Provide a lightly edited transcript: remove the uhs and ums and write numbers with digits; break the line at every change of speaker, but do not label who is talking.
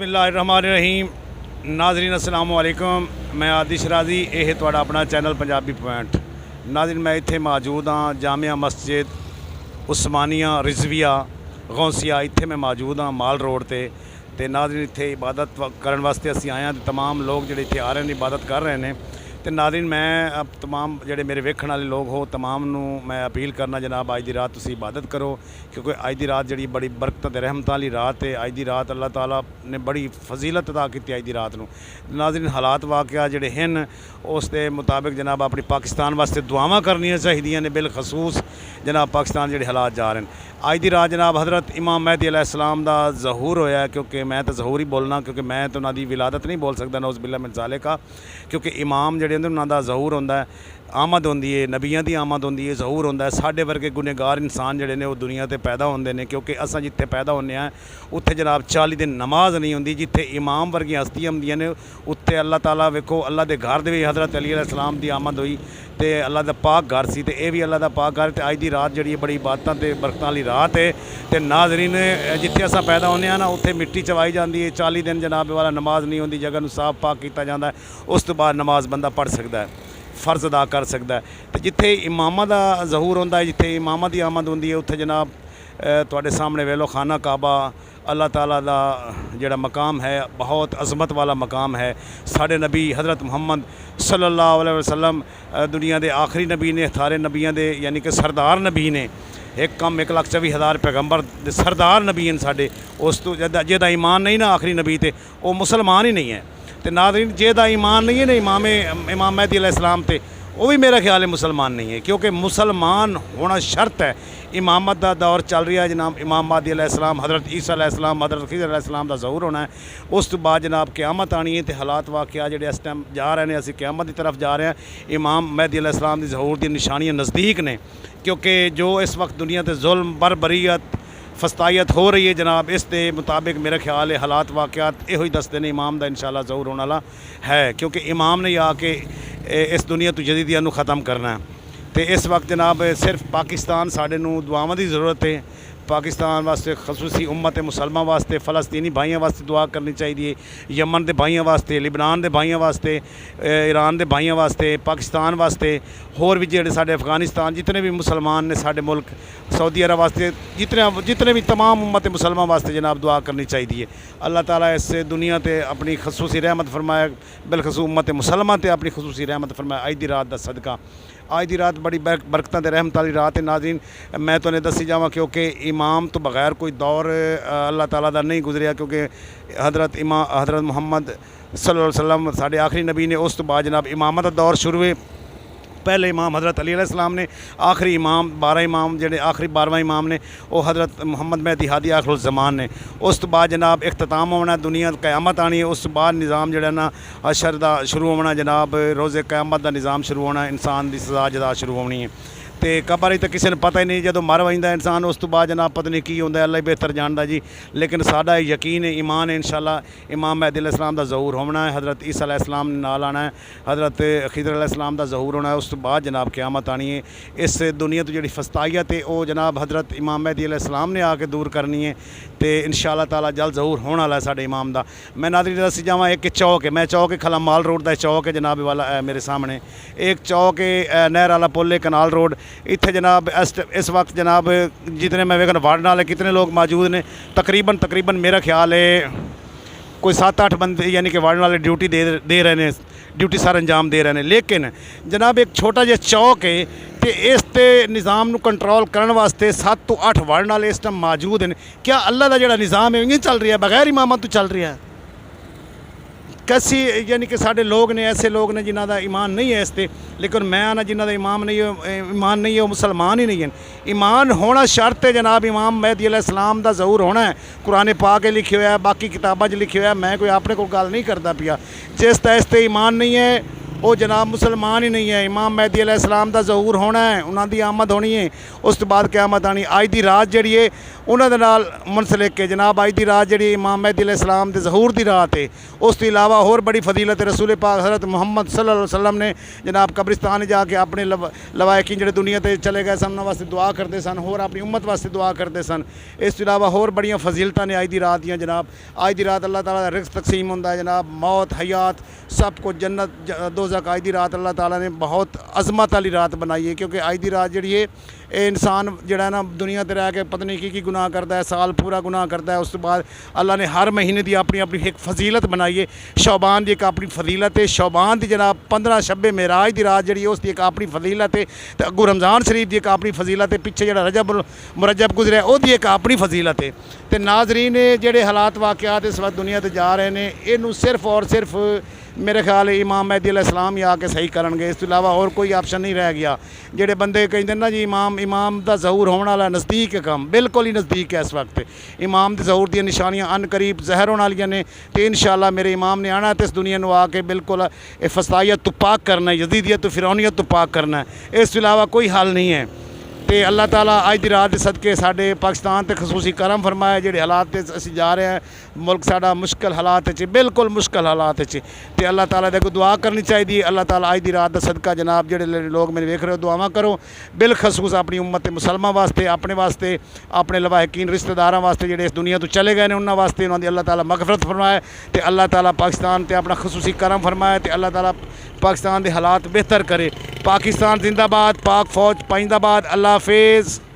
बिस्मिल्लाहिर्रहमानिर्रहीम। नाज़रीन अस्सलाम वालेकुम। मैं आदिश राजी, यह तुहाडा अपना चैनल पंजाबी पॉइंट। नाज़रीन मैं इत्थे मौजूद हाँ जामिया मस्जिद उस्मानिया रिजविया गौसिया, इत्थे मैं मौजूद हाँ माल रोड ते नाज़रीन इत्थे इबादत करन वास्ते असीं आए हैं। तमाम लोग जिहड़े इत्थे आ रहे हैं इबादत कर रहे हैं। तो नाज़रीन मैं अब तमाम जिहड़े मेरे वेखण वाले लोग हो तमाम नूं मैं अपील करना जनाब अज दी रात तुसीं इबादत करो, क्योंकि अज दी रात जिहड़ी बड़ी बरकत ते रहमत वाली रात है। अज दी रात अल्लाह ताला ने बड़ी फजीलत अदा की अज दी रात नूं। नाज़रीन हालात वाक़या जिहड़े हैं उस दे मुताबिक जनाब अपनी पाकिस्तान वास्ते दुआवां करनियां चाहिदियां ने। बिलखसूस जनाब पाकिस्तान जिहड़े हालात जा रहे हैं। अज दी रात जनाब हज़रत इमाम महदी अलैहिस्सलाम दा ज़हूर होया, क्योंकि मैं तो ज़हूर ही बोलना, क्योंकि मैं तो उन्हां दी विलादत नहीं बोल सकदा नौज़ बिल्लाह मिन ज़ालिका। क्योंकि इमाम जिहड़े होंदे उन्हां दा ज़हूर होंदा है, आमद होंदी है, नबियां दी आमद होंदी है, ज़हूर होंदा है। साडे वर्गे गुनहगार इंसान जिहड़े ने वो दुनिया ते पैदा होंदे ने, क्योंकि असां जिथे पैदा होने हैं उत्थे जनाब 40 दिन नमाज नहीं होंदी। जिथे इमाम वर्गी हस्तियां होंदियां ने उत्थे अल्लाह ताला वेखो अल्लाह दे घर दे भी हज़रत अली अलैहिस्सलाम दी आमद हुई तो अल्लाह दा पाक घर सी, तो यह भी अल्लाह दा पाक घर। तो अज दी रात जिहड़ी बड़ी इबादतां ते बरकतां वाली रात है। तो नाज़रीन जिथे असां पैदा होने हैं ना उत्थे मिट्टी चवाई जाती है। 40 दिन जनाब वाला नमाज नहीं होंदी, जगह नूं साफ पाक किया जाता है। उस तो बाद नमाज बंदा पढ़ सकता है, फ़र्ज़ अदा कर सकता है। तो जिथे इमामा का ज़हूर होंदा है, जिथे इमामा की आमद होंदी है, उत्थे जनाब तुहाडे सामने वेलो खाना काबा अल्लाह ताला दा जिहड़ा मकाम है बहुत अज़मत वाला मकाम है। साढ़े नबी हज़रत मुहम्मद सल्लल्लाहु अलैहि वसल्लम दुनिया के आखिरी नबी ने, सारे नबियां दे यानी कि सरदार नबी ने। 1,24,000 पैगंबर सरदार नबी हैं साढ़े। उस तो जेदा ईमान नहीं ना आखिरी नबी ते वो मुसलमान ही नहीं है। तो नाज़रीन जेदा ईमान नहीं है ना इमाम महदी अलैहिस्सलाम ते वो भी मेरा ख्याल है मुसलमान नहीं है, क्योंकि मुसलमान होना शर्त है। इमामत का दौर चल रहा है जनाब, इमाम महदी अलैहिस्सलाम, हज़रत ईसा अलैहिस्सलाम, हज़रत खिज़र अलैहिस्सलाम का ज़हूर होना है। उस तो बाद जनाब क़यामत आनी है। तो हालात वाक़या जिहड़े इस टाइम जा रहे हैं, असीं क़यामत की तरफ जा रहे हैं। इमाम महदी अलैहिस्सलाम की ज़हूर की निशानियाँ नज़दीक ने, क्योंकि जो इस वक्त दुनिया ते जुल्म बरबरीयत फस्तायत हो रही है जनाब, इस दे मुताबिक मेरा ख्याल है हालात वाक़यात इहो ही दसदे ने इमाम दा इंशाअल्लाह ज़हूर होने वाला है। क्योंकि इमाम ने आके इस दुनिया तो जदीदिया नूं ख़त्म करना है। तो इस वक्त जनाब सिर्फ पाकिस्तान साढ़े नूं दुआवां दी ज़रूरत है। पाकिस्तान वास्ते खसूसी उम्मत मुसलमान वास्ते, फ़लस्तीनी भाइयों वास्ते दुआ करनी चाहिए, यमन के भाइयों वास्ते, लिबनान के भाइयों वास्ते, ईरान के भाइयों वास्ते, पाकिस्तान वास्ते, होर भी जेडे साढ़े अफगानिस्तान जितने भी मुसलमान ने साढ़े मुल्क, सऊदी अरब वास्ते, जितने भी तमाम उम्मत मुसलमान वास्ते जनाब दुआ करनी चाहिए। अल्लाह ताला इस दुनिया ते अपनी खसूसी रहमत फरमाए, बिलखसूस उम्मत मुसलमान ते अपनी खसूसी रहमत फरमाए। अज दी रात का सदका, अज दी रात बड़ी बरकतां ते रहमत वाली रात है। नाज़रीन मैं तुहानूं दसी जावां, क्योंकि इमाम तो बगैर कोई दौर अल्लाह ताला दा नहीं गुजरिया। क्योंकि हज़रत मुहम्मद सल्लल्लाहु अलैहि वसल्लम साढ़े आखिरी नबी ने। उस तो बाद जनाब इमामत का दौर शुरू हुए। पहले इमाम हज़रत अली अलैहिस्सलाम ने, आखिरी इमाम 12 इमाम जिहड़े आखिरी 12वां इमाम ने वो हज़रत मुहम्मद महदी हादी आखिरुल ज़मान ने। उस तो बाद जनाब इख्तिताम होना, दुनिया क़यामत आनी है। उस बाद निज़ाम जिहड़ा ना हशर दा शुरू होना, जनाब रोज़े क़यामत दा निज़ाम शुरू होना, इंसान की सज़ा जदा शुरू होनी है। तो कबर तो किसी ने पता ही नहीं, जो मर वजदा इंसान उस तो बाद जनाब पता नहीं की होंदा, अल्लाह ही बेहतर जानता जी। लेकिन साडा यकीन है, ईमान है, इंशाअल्लाह इमाम महदी अलैहिस्सलाम का ज़हूर होना है, हज़रत ईसा अलैहिस्सलाम ने नाल आना है, हज़रत खिज़र अलैहिस्सलाम का ज़हूर होना है। उस तो बाद जनाब क़यामत आनी है। इस दुनिया तो जी फस्तायत है वो जनाब हज़रत इमाम महदी अलैहिस्सलाम ने आके दूर करनी है। तो इंशाअल्लाह ताला जल्द ज़हूर होने वाला है साढ़े इमाम का। मैं नाज़रीन दसी जावां, एक चौक है, मैं चौक खला माल रोड का चौक है जनाब वाला मेरे सामने। एक चौक है नहर वाला पुल है, कनाल रोड। इत्थे जनाब इस वक्त जनाब जितने मैं वेखन वार्ड नाल कितने लोग मौजूद ने, तकरीबन मेरा ख्याल है कोई 7-8 बंदे यानी कि वार्ड वाले ड्यूटी दे रहे हैं, ड्यूटी सारे अंजाम दे रहे हैं। लेकिन जनाब एक छोटा जिहा चौक है, तो इस ते निज़ाम नूं कंट्रोल करने वास्ते 7 तो 8 वार्ड नाल इस टाइम मौजूद हैं। क्या अल्लाह का जिहड़ा निज़ाम है इवें चल रहा है, बगैर इमामत तो चल रहा है? कैसी यानी कि साढ़े लोग ने, ऐसे लोग ने जिन्हों का ईमान नहीं है इस पर। लेकिन मैं आना जिन्हों का ईमान नहीं है वो मुसलमान ही नहीं है। ईमान होना शर्त है जनाब। इमाम महदी अलैहिस्सलाम का ज़हूर होना है, कुरान पाक लिखे हुआ है, बाकी किताबों लिखे हुआ है। मैं कोई अपने को गल नहीं करता पिया। जिस दा इस ते ईमान नहीं है ਉਹ ਜਨਾਬ ਮੁਸਲਮਾਨ ਹੀ ਨਹੀਂ ਹੈ। ਇਮਾਮ ਮਹਿਦੀ अलैहिस्सलाम ਦਾ ਜ਼ਹੂਰ ਹੋਣਾ ਹੈ, ਉਹਨਾਂ ਦੀ ਆਮਦ ਹੋਣੀ ਹੈ, ਉਸ ਤੋਂ ਬਾਅਦ ਕਿਆਮਤ ਆਣੀ। ਅੱਜ ਦੀ ਰਾਤ ਜਿਹੜੀ ਹੈ ਉਹਨਾਂ ਦੇ ਨਾਲ ਮੁਨਸਲਿਕ ਹੈ ਜਨਾਬ। ਅੱਜ ਦੀ ਰਾਤ ਜਿਹੜੀ ਇਮਾਮ ਮਹਿਦੀ अलैहिस्सलाम ਦੇ ਜ਼ਹੂਰ ਦੀ ਰਾਤ ਹੈ। ਉਸ ਤੋਂ ਇਲਾਵਾ ਹੋਰ ਬੜੀ ਫਜ਼ੀਲਤ ਹੈ। रसूल पाक हज़रत मुहम्मद सल्लल्लाहु अलैहि वसल्लम ने जनाब कब्रिस्तान जाके अपने लवायकीन ਜਿਹੜੇ दुनिया ते चले गए सन उन्होंने वास्ते दुआ करते सन, होर अपनी उम्मत वास्ते दुआ करते सन। इस तो इलावा होर बड़ियां फजीलतां ने अज दी रात दियां जनाब। अज दी रात अल्लाह ताला दा रिज़्क तकसीम होंदा है जनाब, मौत हयात सब कुछ जन्नत दोज़ख। अज दी रात अल्लाह ताला ने बहुत अजमत वाली रात बनाई है, क्योंकि अज दी रात जिहड़ी है ये इंसान जिहड़ा ना दुनिया ते रह के पता नहीं की गुनाह करता है, साल पूरा गुनाह करता है। उस तो बाद अल्लाह ने हर महीने की अपनी अपनी एक फजीलत बनाई है। शौबान की एक अपनी फजीलत है। शौबान की जनाब 15 शब्बे मेराज की रात जी उसकी एक अपनी फजीलत है। तो अगू रमज़ान शरीफ की एक अपनी फजीलत है। पिछे जो रजब मुरजब गुजरिया उसकी एक अपनी फजीलत है। तो नाजरीन जेडे हालात वाक़यात इस वक्त दुनिया से जा रहे हैं, इनू सिर्फ और सिर्फ मेरे ख्याल इमाम महदी अलैहिस्सलाम ही आके सही करनगे। इस तो इलावा और कोई ऑप्शन नहीं रह गया। जेडे बंदे कहते ना जी इमाम का ज़हूर होने वाला नज़दीक है, कम बिल्कुल ही नज़दीक है। इस वक्त इमाम के ज़हूर दी निशानियां अन करीब ज़हर होने वाली ने। तो इंशाअल्लाह मेरे इमाम ने आना तो इस दुनिया में आके बिल्कुल फसाइयत तो पाक करना है, यजीदियत तो फिरौनियत तो पाक करना है। इस तो इलावा कोई हल नहीं है। तो अल्लाह ताला अज दी रात के सदके साडे पाकिस्तान ते खसूसी करम फरमाया। जिहड़े हालात असीं जा रहे हैं, मुल्क साडा मुश्किल हालात च, बिल्कुल मुश्किल हालात च। तो अल्लाह ताला दे दुआ करनी चाहिए। अल्लाह ताला अज दी रात का सदका जनाब जिहड़े लोग मेरे वेख रहे हो दुआवां करो बिलखसूस अपनी उम्मत मुसलमान वास्ते, अपने वास्ते, अपने लवाहिकीन रिश्तेदारों वास्ते जिहड़े इस दुनिया तो चले गए हैं उन्होंने वास्ते उन्होंने अल्लाह ताला मगफरत फरमाए। तो अल्लाह ताला पाकिस्तान ते अपना खसूसी करम फरमाए। तो अल्लाह ताला पाकिस्तान के हालात बेहतर करे। पाकिस्तान जिंदाबाद, पाक फौज पाइंदाबाद। अल्लाह हाफिज़।